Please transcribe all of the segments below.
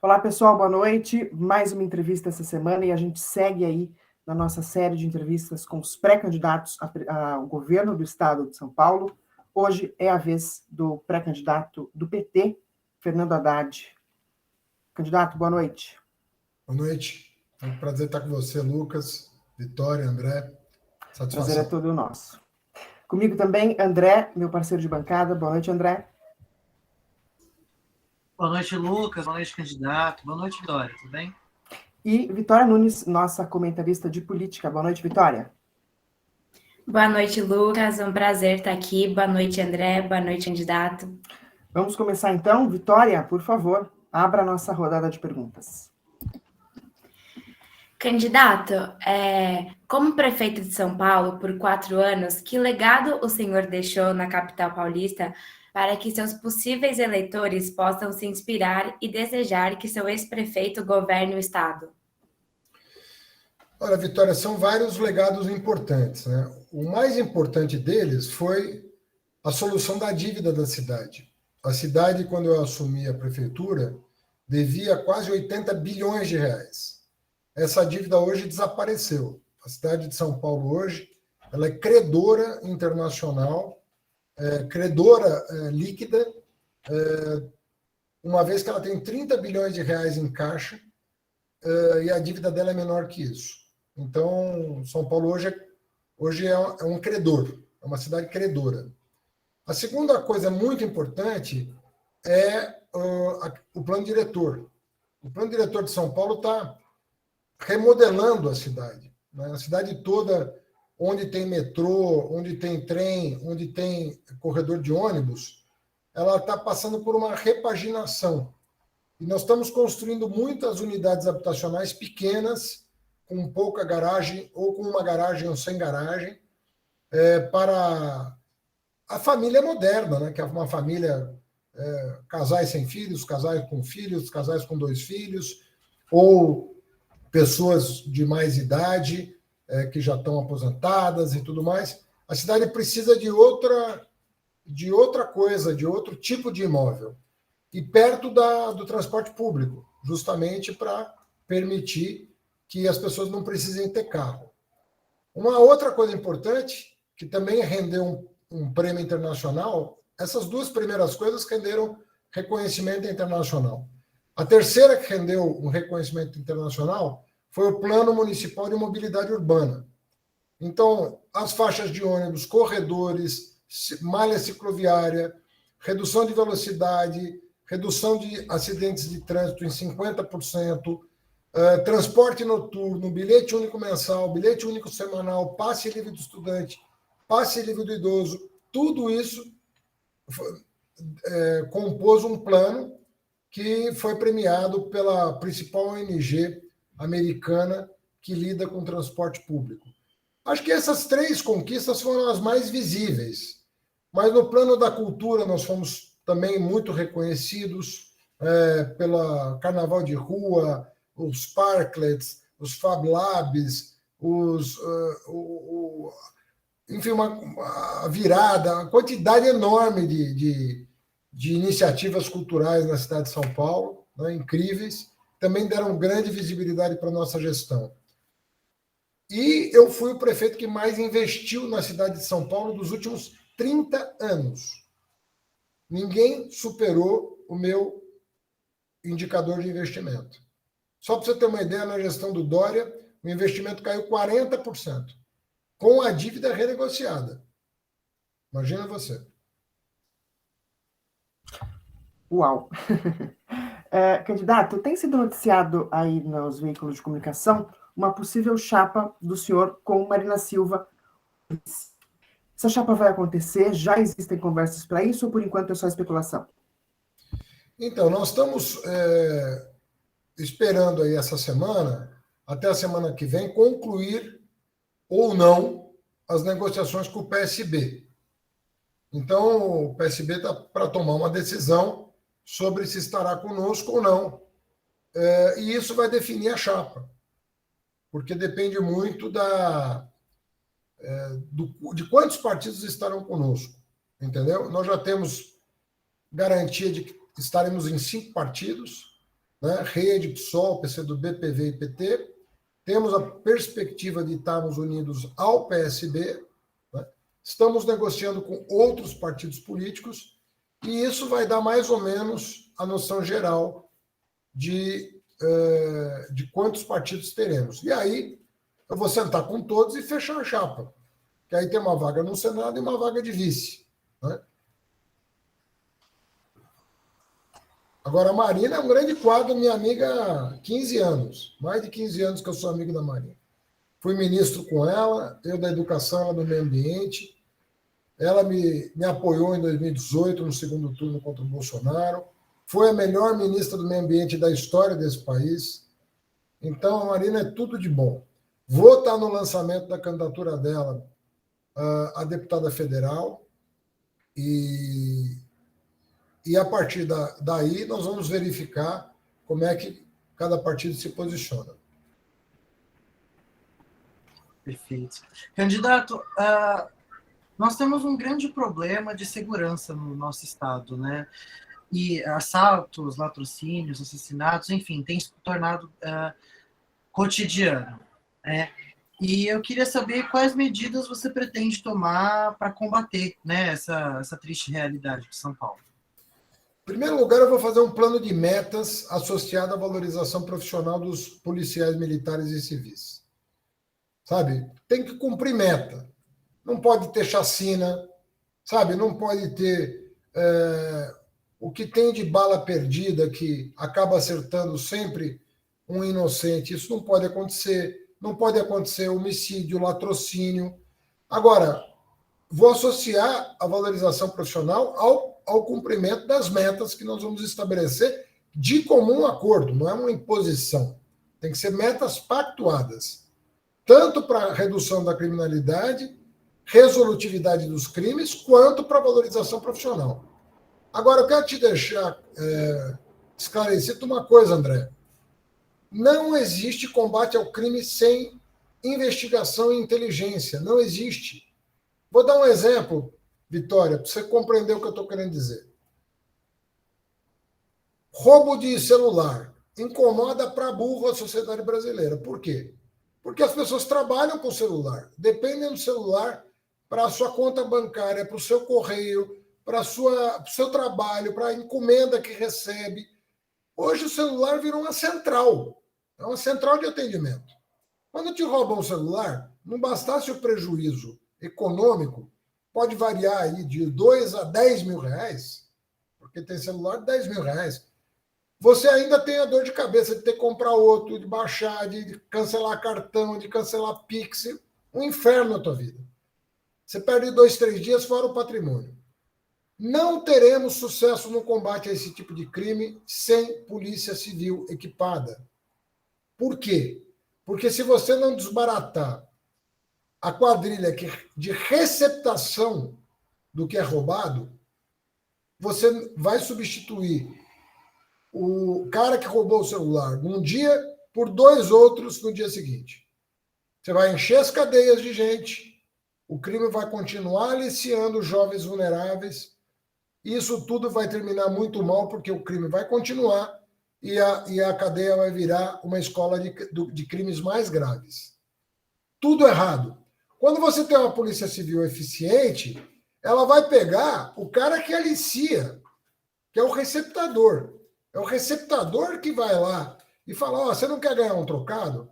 Olá, pessoal, boa noite. Mais uma entrevista essa semana e a gente segue aí na nossa série de entrevistas com os pré-candidatos ao governo do estado de São Paulo. Hoje é a vez do pré-candidato do PT, Fernando Haddad. Candidato, boa noite. Boa noite. É um prazer estar com você, Lucas, Vitória, André. Satisfação. Prazer é todo nosso. Comigo também, André, meu parceiro de bancada. Boa noite, André. Boa noite, Lucas. Boa noite, candidato. Boa noite, Vitória. Tudo bem? E Vitória Nunes, nossa comentarista de política. Boa noite, Vitória. Boa noite, Lucas. É um prazer estar aqui. Boa noite, André. Boa noite, candidato. Vamos começar então. Vitória, por favor, abra a nossa rodada de perguntas. Candidato, como prefeito de São Paulo por 4 anos, que legado o senhor deixou na capital paulista para que seus possíveis eleitores possam se inspirar e desejar que seu ex-prefeito governe o estado? Olha, Vitória, são vários legados importantes, né? O mais importante deles foi a solução da dívida da cidade. A cidade, quando eu assumi a prefeitura, devia quase 80 bilhões de reais. Essa dívida hoje desapareceu. A cidade de São Paulo hoje ela é credora internacional, credora líquida, uma vez que ela tem 30 bilhões de reais em caixa e a dívida dela é menor que isso. Então, São Paulo hoje é um credor, é uma cidade credora. A segunda coisa muito importante é o plano diretor. O plano diretor de São Paulo está remodelando a cidade. Né? A cidade toda, onde tem metrô, onde tem trem, onde tem corredor de ônibus, ela está passando por uma repaginação. E nós estamos construindo muitas unidades habitacionais pequenas, com pouca garagem, ou com uma garagem ou sem garagem, para a família moderna, né? Que é uma família, casais sem filhos, casais com filhos, casais com 2 filhos, ou pessoas de mais idade, que já estão aposentadas e tudo mais. A cidade precisa de outra coisa, de outro tipo de imóvel. E perto do transporte público, justamente para permitir que as pessoas não precisem ter carro. Uma outra coisa importante, que também rendeu um prêmio internacional, essas 2 primeiras coisas renderam reconhecimento internacional. A terceira que rendeu um reconhecimento internacional foi o Plano Municipal de Mobilidade Urbana. Então, as faixas de ônibus, corredores, malha cicloviária, redução de velocidade, redução de acidentes de trânsito em 50%, transporte noturno, bilhete único mensal, bilhete único semanal, passe livre do estudante, passe livre do idoso, tudo isso compôs um plano que foi premiado pela principal ONG americana que lida com transporte público. Acho que essas 3 conquistas foram as mais visíveis, mas no plano da cultura nós fomos também muito reconhecidos pela Carnaval de Rua, os Parklets, os Fab Labs, enfim, a virada, a quantidade enorme de iniciativas culturais na cidade de São Paulo, né, incríveis, também deram grande visibilidade para a nossa gestão. E eu fui o prefeito que mais investiu na cidade de São Paulo dos últimos 30 anos. Ninguém superou o meu indicador de investimento. Só para você ter uma ideia, na gestão do Dória, o investimento caiu 40%, com a dívida renegociada. Imagina você. Uau! Candidato, tem sido noticiado aí nos veículos de comunicação uma possível chapa do senhor com Marina Silva. Essa chapa vai acontecer? Já existem conversas para isso ou por enquanto é só especulação? Então, nós estamos esperando aí essa semana, até a semana que vem, concluir ou não as negociações com o PSB. Então, o PSB está para tomar uma decisão sobre se estará conosco ou não. E isso vai definir a chapa, porque depende muito de quantos partidos estarão conosco, entendeu? Nós já temos garantia de que estaremos em 5 partidos, né? Rede, PSOL, PCdoB, PV e PT. Temos a perspectiva de estarmos unidos ao PSB, né? Estamos negociando com outros partidos políticos, e isso vai dar mais ou menos a noção geral de quantos partidos teremos. E aí eu vou sentar com todos e fechar a chapa, que aí tem uma vaga no Senado e uma vaga de vice, né? Agora, a Marina é um grande quadro, minha amiga há 15 anos. Mais de 15 anos que eu sou amigo da Marina. Fui ministro com ela, eu da Educação, ela do Meio Ambiente. Ela me apoiou em 2018, no segundo turno contra o Bolsonaro. Foi a melhor ministra do Meio Ambiente da história desse país. Então, a Marina é tudo de bom. Vou estar no lançamento da candidatura dela a deputada federal, e a partir daí nós vamos verificar como é que cada partido se posiciona. Perfeito. Candidato, nós temos um grande problema de segurança no nosso estado, né? E assaltos, latrocínios, assassinatos, enfim, tem se tornado cotidiano, né? E eu queria saber quais medidas você pretende tomar para combater, né, essa triste realidade de São Paulo. Em primeiro lugar, eu vou fazer um plano de metas associado à valorização profissional dos policiais militares e civis. Sabe? Tem que cumprir meta. Não pode ter chacina, sabe? Não pode ter o que tem de bala perdida que acaba acertando sempre um inocente. Isso não pode acontecer. Não pode acontecer homicídio, latrocínio. Agora, vou associar a valorização profissional ao cumprimento das metas que nós vamos estabelecer de comum acordo, não é uma imposição. Tem que ser metas pactuadas, tanto para a redução da criminalidade, resolutividade dos crimes, quanto para a valorização profissional. Agora, eu quero te deixar esclarecido uma coisa, André. Não existe combate ao crime sem investigação e inteligência. Não existe. Vou dar um exemplo, Vitória, para você compreender o que eu estou querendo dizer. Roubo de celular incomoda para burro a sociedade brasileira. Por quê? Porque as pessoas trabalham com o celular, dependem do celular para a sua conta bancária, para o seu correio, para o seu trabalho, para a encomenda que recebe. Hoje o celular virou uma central. É uma central de atendimento. Quando te roubam o celular, não bastasse o prejuízo econômico, pode variar aí de 2 a 10 mil reais, porque tem celular de 10 mil reais. Você ainda tem a dor de cabeça de ter que comprar outro, de baixar, de cancelar cartão, de cancelar Pix. Um inferno na tua vida. Você perde 2, 3 dias fora o patrimônio. Não teremos sucesso no combate a esse tipo de crime sem polícia civil equipada. Por quê? Porque se você não desbaratar a quadrilha de receptação do que é roubado, você vai substituir o cara que roubou o celular num dia por 2 outros no dia seguinte. Você vai encher as cadeias de gente, o crime vai continuar aliciando jovens vulneráveis, e isso tudo vai terminar muito mal, porque o crime vai continuar e a cadeia vai virar uma escola de crimes mais graves. Tudo errado. Quando você tem uma polícia civil eficiente, ela vai pegar o cara que alicia, que é o receptador. É o receptador que vai lá e fala, você não quer ganhar um trocado?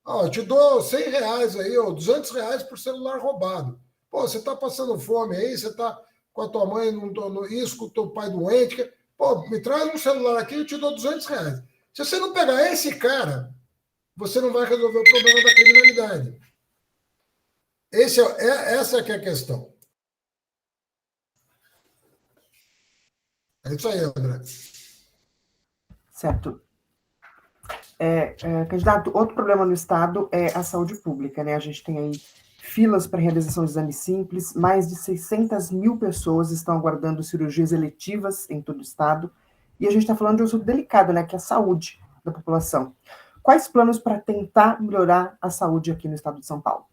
Eu te dou 100 reais aí, ou 200 reais por celular roubado. Pô, você está passando fome aí, você está com a tua mãe, isso, com o teu pai doente. Pô, me traz um celular aqui e eu te dou 200 reais. Se você não pegar esse cara, você não vai resolver o problema da criminalidade. Essa é que é a questão. É isso aí, André. Certo. Candidato, outro problema no Estado é a saúde pública, né? A gente tem aí filas para realização de exames simples, mais de 600 mil pessoas estão aguardando cirurgias eletivas em todo o Estado, e a gente está falando de um assunto delicado, né? Que é a saúde da população. Quais planos para tentar melhorar a saúde aqui no Estado de São Paulo?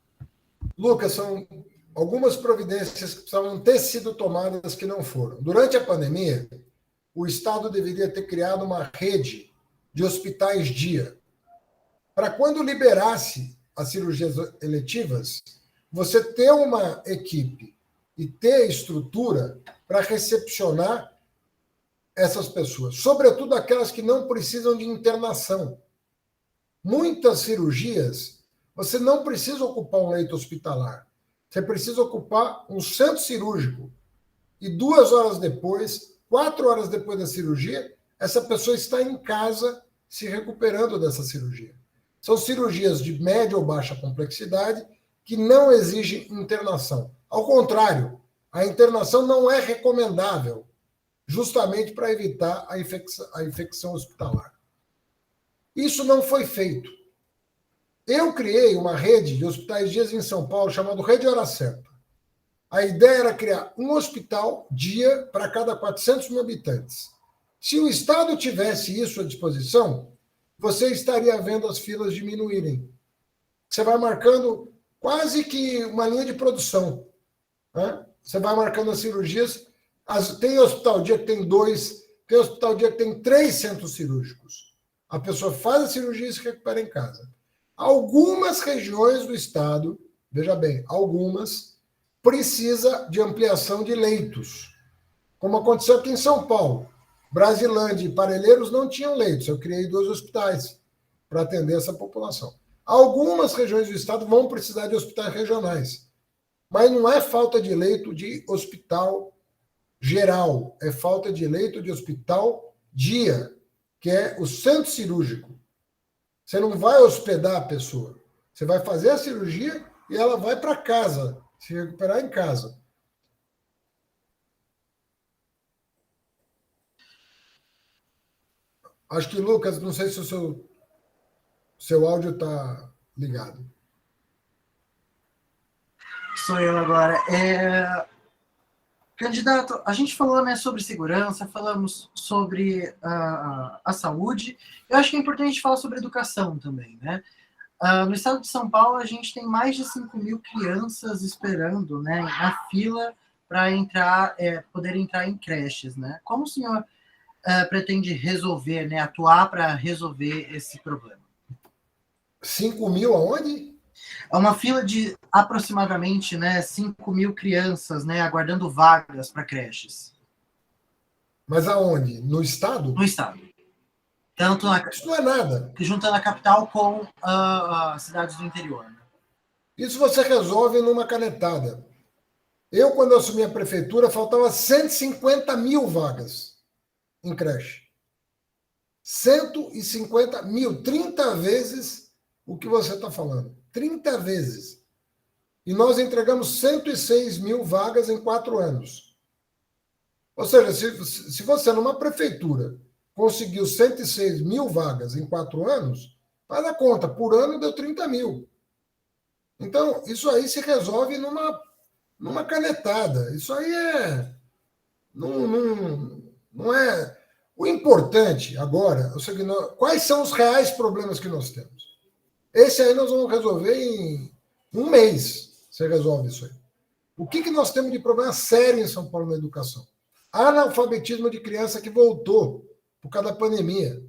Lucas, são algumas providências que precisavam ter sido tomadas que não foram. Durante a pandemia, o Estado deveria ter criado uma rede de hospitais dia, para quando liberasse as cirurgias eletivas, você ter uma equipe e ter estrutura para recepcionar essas pessoas, sobretudo aquelas que não precisam de internação. Muitas cirurgias, você não precisa ocupar um leito hospitalar. Você precisa ocupar um centro cirúrgico. E 2 horas depois, 4 horas depois da cirurgia, essa pessoa está em casa se recuperando dessa cirurgia. São cirurgias de média ou baixa complexidade que não exigem internação. Ao contrário, a internação não é recomendável, justamente para evitar a infecção hospitalar. Isso não foi feito. Eu criei uma rede de hospitais dias em São Paulo chamada Rede Hora Certa. A ideia era criar um hospital dia para cada 400 mil habitantes. Se o Estado tivesse isso à disposição, você estaria vendo as filas diminuírem. Você vai marcando quase que uma linha de produção, né? Você vai marcando as cirurgias. Tem hospital dia que tem 2, tem hospital dia que tem 3 centros cirúrgicos. A pessoa faz a cirurgia e se recupera em casa. Algumas regiões do estado, veja bem, algumas, precisa de ampliação de leitos, como aconteceu aqui em São Paulo. Brasilândia e Parelheiros não tinham leitos. Eu criei 2 hospitais para atender essa população. Algumas regiões do estado vão precisar de hospitais regionais, mas não é falta de leito de hospital geral, é falta de leito de hospital dia, que é o centro cirúrgico. Você não vai hospedar a pessoa, você vai fazer a cirurgia e ela vai para casa, se recuperar em casa. Acho que, Lucas, não sei se o seu áudio está ligado. Sou eu agora. Candidato, a gente falou, né, sobre segurança, falamos sobre a saúde. Eu acho que é importante a gente falar sobre educação também, né? No estado de São Paulo, a gente tem mais de 5.000 crianças esperando, né, na fila para poder entrar em creches, né? Como o senhor pretende resolver, né, atuar para resolver esse problema? 5.000 aonde? É uma fila de aproximadamente, né, 5.000 crianças, né, aguardando vagas para creches. Mas aonde? No estado? No estado. Tanto Isso não é nada. juntando a capital com as cidades do interior. Né? Isso você resolve numa canetada. Eu, quando assumi a prefeitura, faltava 150 mil vagas em creche. 150 mil, 30 vezes o que você está falando. 30 vezes. E nós entregamos 106 mil vagas em 4 anos. Ou seja, se você, numa prefeitura, conseguiu 106 mil vagas em 4 anos, faz a conta, por ano deu 30 mil. Então, isso aí se resolve numa canetada. Isso aí não é... O importante agora, quais são os reais problemas que nós temos? Esse aí nós vamos resolver em 1 mês. Você resolve isso aí. O que nós temos de problema sério em São Paulo na educação? Analfabetismo de criança que voltou por causa da pandemia.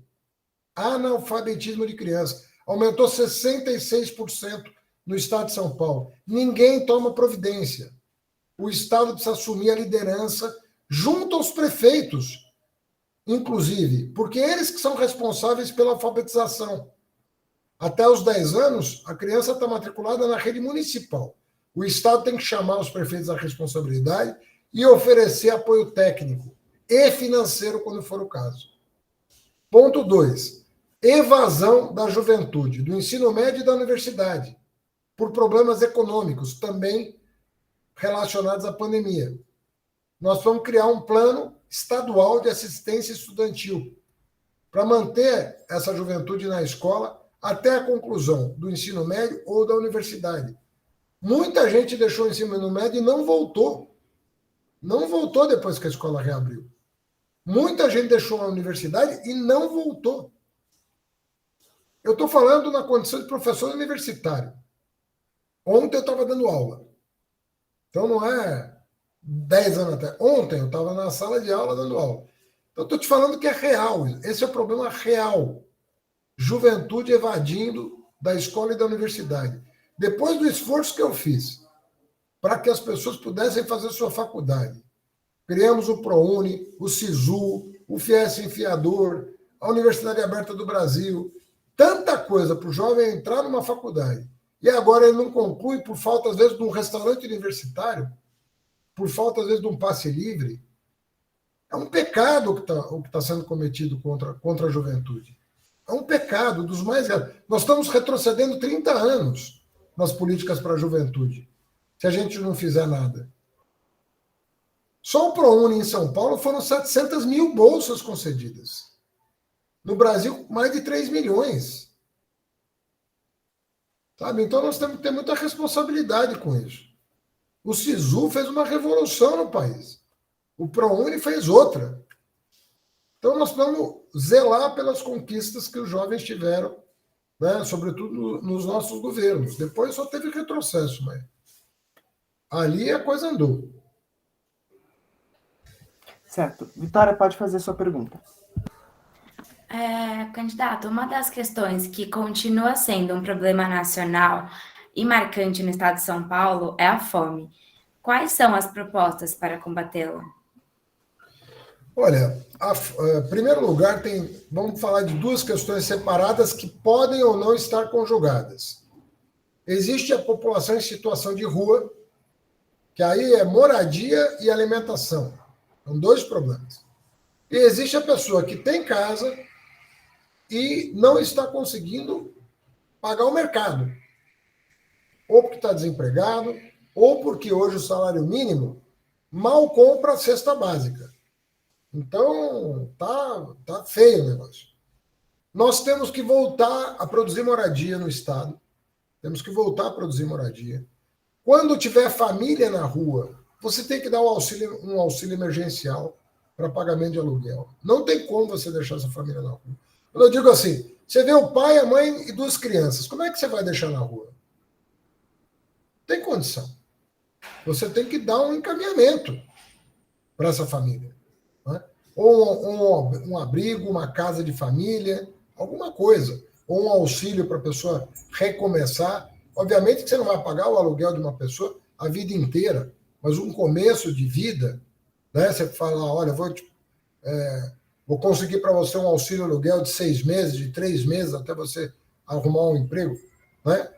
Analfabetismo de criança. Aumentou 66% no estado de São Paulo. Ninguém toma providência. O estado precisa assumir a liderança junto aos prefeitos, inclusive, porque eles que são responsáveis pela alfabetização. Até os 10 anos, a criança está matriculada na rede municipal. O Estado tem que chamar os prefeitos à responsabilidade e oferecer apoio técnico e financeiro, quando for o caso. Ponto 2. Evasão da juventude, do ensino médio e da universidade, por problemas econômicos, também relacionados à pandemia. Nós vamos criar um plano estadual de assistência estudantil para manter essa juventude na escola até a conclusão do ensino médio ou da universidade. Muita gente deixou o ensino médio e não voltou. Não voltou depois que a escola reabriu. Muita gente deixou a universidade e não voltou. Eu estou falando na condição de professor universitário. Ontem eu estava dando aula. Então não é 10 anos até. Ontem eu estava na sala de aula dando aula. Então eu estou te falando que é real. Esse é o problema real juventude evadindo da escola e da universidade. Depois do esforço que eu fiz para que as pessoas pudessem fazer sua faculdade, criamos o ProUni, o SISU, o FIES Enfiador, a Universidade Aberta do Brasil, tanta coisa para o jovem entrar numa faculdade. E agora ele não conclui por falta, às vezes, de um restaurante universitário, por falta, às vezes, de um passe livre. É um pecado o que está sendo cometido contra a juventude. É um pecado dos mais graves. Nós estamos retrocedendo 30 anos nas políticas para a juventude, se a gente não fizer nada. Só o ProUni em São Paulo foram 700 mil bolsas concedidas. No Brasil, mais de 3 milhões. Sabe? Então, nós temos que ter muita responsabilidade com isso. O SISU fez uma revolução no país. O ProUni fez outra. Então, nós vamos zelar pelas conquistas que os jovens tiveram, né? Sobretudo nos nossos governos. Depois só teve retrocesso, mas ali a coisa andou. Certo. Vitória, pode fazer sua pergunta. Candidato, uma das questões que continua sendo um problema nacional e marcante no estado de São Paulo é a fome. Quais são as propostas para combatê-la? Olha, em primeiro lugar, vamos falar de duas questões separadas que podem ou não estar conjugadas. Existe a população em situação de rua, que aí é moradia e alimentação. São dois problemas. E existe a pessoa que tem casa e não está conseguindo pagar o mercado. Ou porque está desempregado, ou porque hoje o salário mínimo mal compra a cesta básica. Então, tá feio o negócio. Nós temos que voltar a produzir moradia no Estado. Temos que voltar a produzir moradia. Quando tiver família na rua, você tem que dar um auxílio emergencial para pagamento de aluguel. Não tem como você deixar essa família na rua. Quando eu digo assim, você vê o pai, a mãe e duas crianças, como é que você vai deixar na rua? Tem condição. Você tem que dar um encaminhamento para essa família. Né? Ou um abrigo, uma casa de família, alguma coisa. Ou um auxílio para a pessoa recomeçar. Obviamente que você não vai pagar o aluguel de uma pessoa a vida inteira, mas um começo de vida, né? Você fala, olha, vou conseguir para você um auxílio aluguel de 6 meses, de 3 meses, até você arrumar um emprego. Né?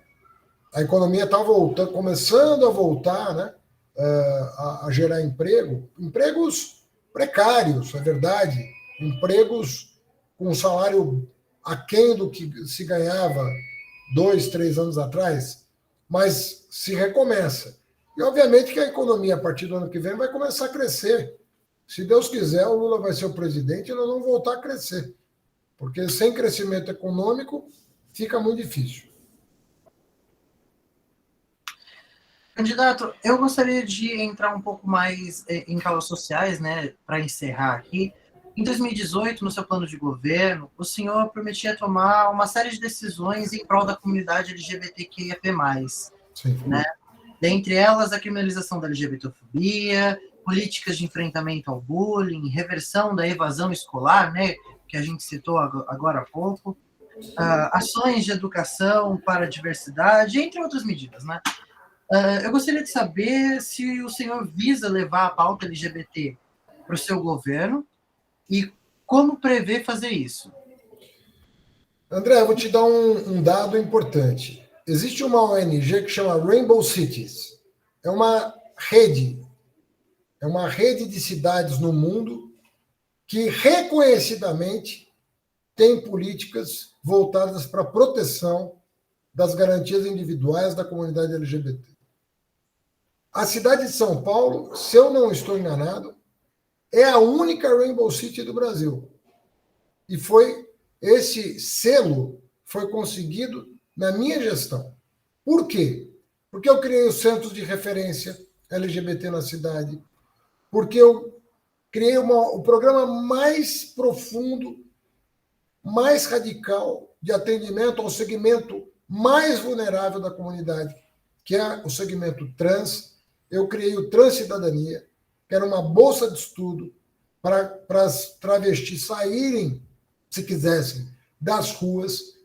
A economia está voltando, começando a voltar, né? A gerar empregos precários, é verdade, empregos com salário aquém do que se ganhava 2, 3 anos atrás, mas se recomeça. E, obviamente, que a economia, a partir do ano que vem, vai começar a crescer. Se Deus quiser, o Lula vai ser o presidente e nós vamos voltar a crescer. Porque sem crescimento econômico, fica muito difícil. Candidato, eu gostaria de entrar um pouco mais em causas sociais, né, para encerrar aqui. Em 2018, no seu plano de governo, o senhor prometia tomar uma série de decisões em prol da comunidade LGBTQIAP+. Sim. Né? Dentre elas, a criminalização da LGBTfobia, políticas de enfrentamento ao bullying, reversão da evasão escolar, né, que a gente citou agora há pouco, ações de educação para a diversidade, entre outras medidas, né? Eu gostaria de saber se o senhor visa levar a pauta LGBT para o seu governo e como prevê fazer isso. André, eu vou te dar um dado importante. Existe uma ONG que chama Rainbow Cities. É uma rede de cidades no mundo que reconhecidamente tem políticas voltadas para a proteção das garantias individuais da comunidade LGBT. A cidade de São Paulo, se eu não estou enganado, é a única Rainbow City do Brasil. E esse selo foi conseguido na minha gestão. Por quê? Porque eu criei os centros de referência LGBT na cidade, porque eu criei o programa mais profundo, mais radical de atendimento ao segmento mais vulnerável da comunidade, que é o segmento trans. Eu criei o Transcidadania, que era uma bolsa de estudo para as travestis saírem, se quisessem, das ruas.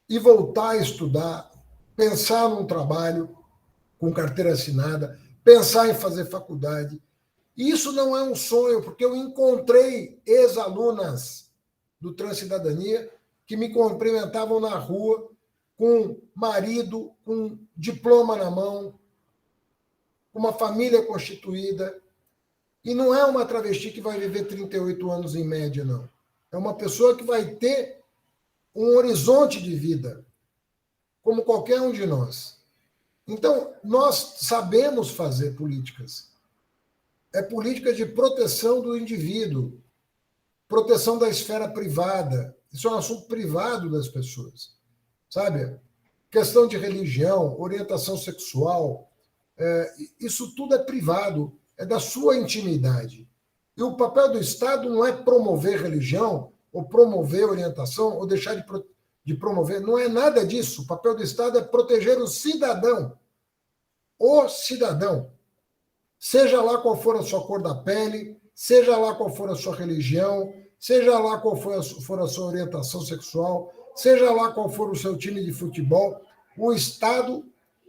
e voltar a estudar, pensar num trabalho com carteira assinada, pensar em fazer faculdade. Isso não é um sonho, porque eu encontrei ex-alunas do Transcidadania que me cumprimentavam na rua com marido, com diploma na mão, com uma família constituída. E não é uma travesti que vai viver 38 anos em média, não. É uma pessoa que vai ter um horizonte de vida, como qualquer um de nós. Então, nós sabemos fazer políticas. É política de proteção do indivíduo, proteção da esfera privada. Isso é um assunto privado das pessoas, sabe? Questão de religião, orientação sexual, isso tudo é privado, é da sua intimidade. E o papel do Estado não é promover religião, ou promover orientação, ou deixar de promover. Não é nada disso. O papel do Estado é proteger o cidadão. O cidadão. Seja lá qual for a sua cor da pele, seja lá qual for a sua religião, seja lá qual for a sua orientação sexual, seja lá qual for o seu time de futebol, o Estado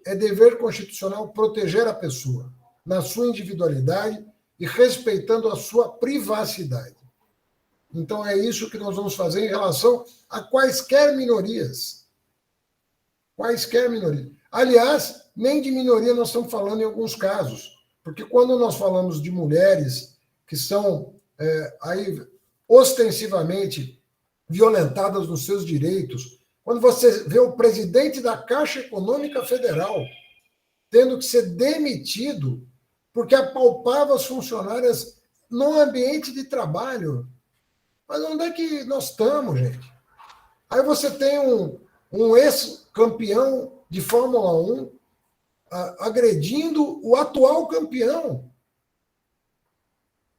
é dever constitucional proteger a pessoa na sua individualidade e respeitando a sua privacidade. Então, é isso que nós vamos fazer em relação a quaisquer minorias. Quaisquer minorias. Aliás, nem de minoria nós estamos falando em alguns casos, porque quando nós falamos de mulheres que são aí ostensivamente violentadas nos seus direitos, quando você vê o presidente da Caixa Econômica Federal tendo que ser demitido porque apalpava as funcionárias no ambiente de trabalho. Mas onde é que nós estamos, gente? Aí você tem um ex-campeão de Fórmula 1 agredindo o atual campeão.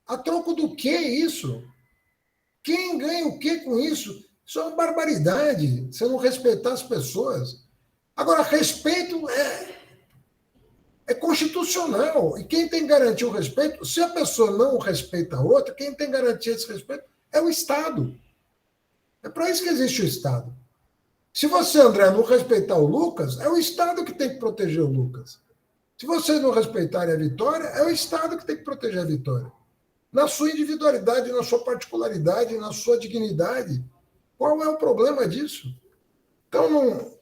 A troco do que isso? Quem ganha o que com isso? Isso é uma barbaridade, você não respeitar as pessoas. Agora, respeito é constitucional. E quem tem que garantir o respeito, se a pessoa não respeita a outra, quem tem que garantir esse respeito é o Estado. É para isso que existe o Estado. Se você, André, não respeitar o Lucas, é o Estado que tem que proteger o Lucas. Se vocês não respeitarem a Vitória, é o Estado que tem que proteger a Vitória. Na sua individualidade, na sua particularidade, na sua dignidade. Qual é o problema disso? Então,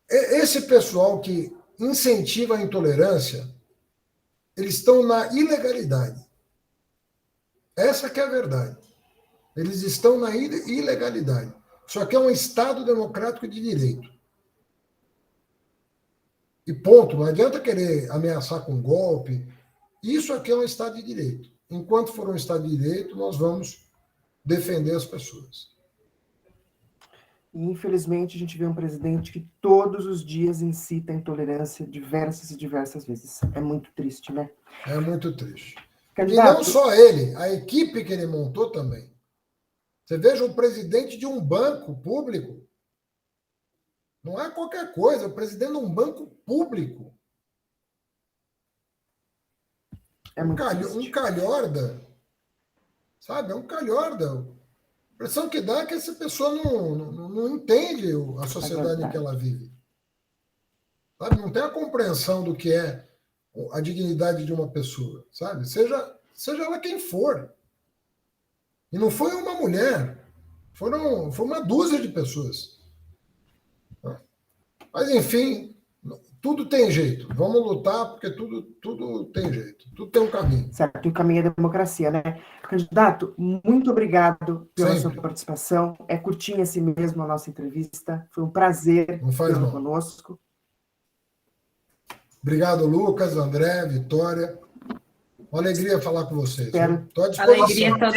esse pessoal que incentiva a intolerância, eles estão na ilegalidade. Essa que é a verdade. Eles estão na ilegalidade. Isso aqui é um Estado democrático de direito. E ponto. Não adianta querer ameaçar com golpe. Isso aqui é um Estado de direito. Enquanto for um Estado de direito, nós vamos defender as pessoas. E, infelizmente, a gente vê um presidente que todos os dias incita a intolerância diversas e diversas vezes. É muito triste, né? É muito triste. Candidato... E não só ele, a equipe que ele montou também. Você veja um presidente de um banco público. Não é qualquer coisa, é o presidente de um banco público. É muito triste. Um calhorda. Sabe? É um calhorda. A impressão que dá é que essa pessoa não entende a sociedade em que ela vive. Sabe? Não tem a compreensão do que é a dignidade de uma pessoa. Sabe? Seja ela quem for. E não foi uma mulher. Foi uma dúzia de pessoas. Mas, enfim, tudo tem jeito. Vamos lutar, porque tudo tem jeito. Tudo tem um caminho. Certo, e o caminho é a democracia, né? Candidato, muito obrigado pela sua participação. É curtinha assim mesmo a nossa entrevista. Foi um prazer tê-lo conosco. Obrigado, Lucas, André, Vitória. Uma alegria falar com vocês. Espero. Estou à disposição. Alegria toda